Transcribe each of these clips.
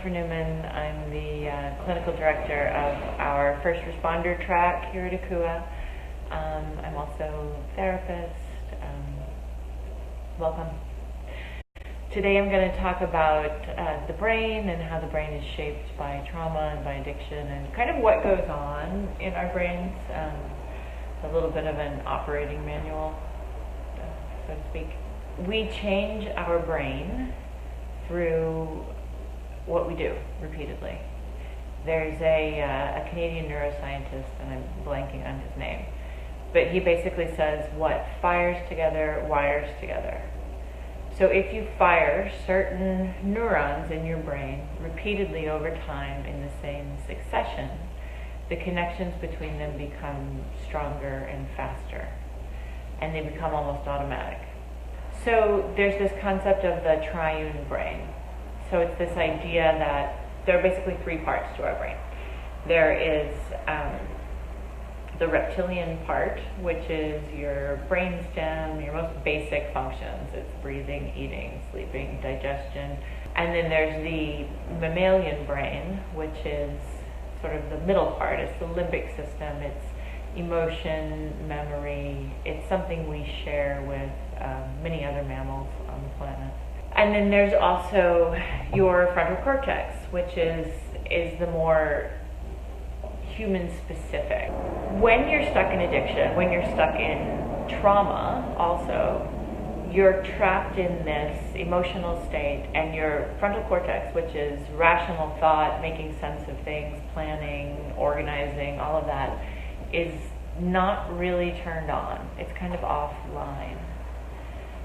for Newman. I'm the clinical director of our first responder track here at Akua. I'm also a therapist. Welcome. Today I'm going to talk about the brain and how the brain is shaped by trauma and by addiction and kind of what goes on in our brains. A little bit of an operating manual, so to speak. We change our brain through what we do repeatedly. There's a Canadian neuroscientist, and I'm blanking on his name, but he basically says what fires together wires together. So if you fire certain neurons in your brain repeatedly over time in the same succession, the connections between them become stronger and faster, and they become almost automatic. So there's this concept of the triune brain. So it's this idea that there are basically three parts to our brain. There is the reptilian part, which is your brainstem, your most basic functions. It's breathing, eating, sleeping, digestion. And then there's the mammalian brain, which is sort of the middle part. It's the limbic system. It's emotion, memory. It's something we share with many other mammals on the planet. And then there's also your frontal cortex, which is the more human specific. When you're stuck in addiction, when you're stuck in trauma also, you're trapped in this emotional state, and your frontal cortex, which is rational thought, making sense of things, planning, organizing, all of that, is not really turned on. It's kind of offline.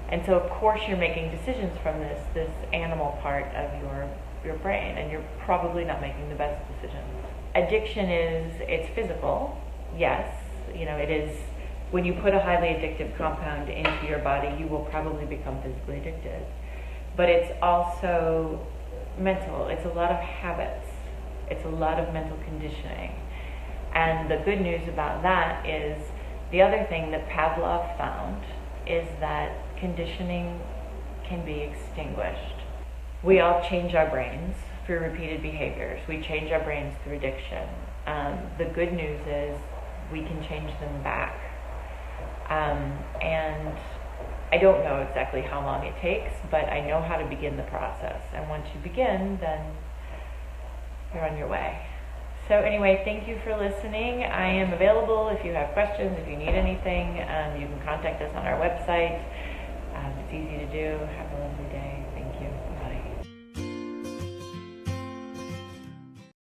And so of course you're making decisions from this animal part of your brain, and you're probably not making the best decisions. Addiction it's physical, yes. It is, when you put a highly addictive compound into your body, you will probably become physically addicted. But it's also mental. It's a lot of habits. It's a lot of mental conditioning. And the good news about that is, the other thing that Pavlov found is that conditioning can be extinguished. We all change our brains through repeated behaviors. We change our brains through addiction. The good news is we can change them back. And I don't know exactly how long it takes, but I know how to begin the process. And once you begin, then you're on your way. So anyway, thank you for listening. I am available if you have questions, if you need anything. You can contact us on our website. It's easy to do. Have a lovely day.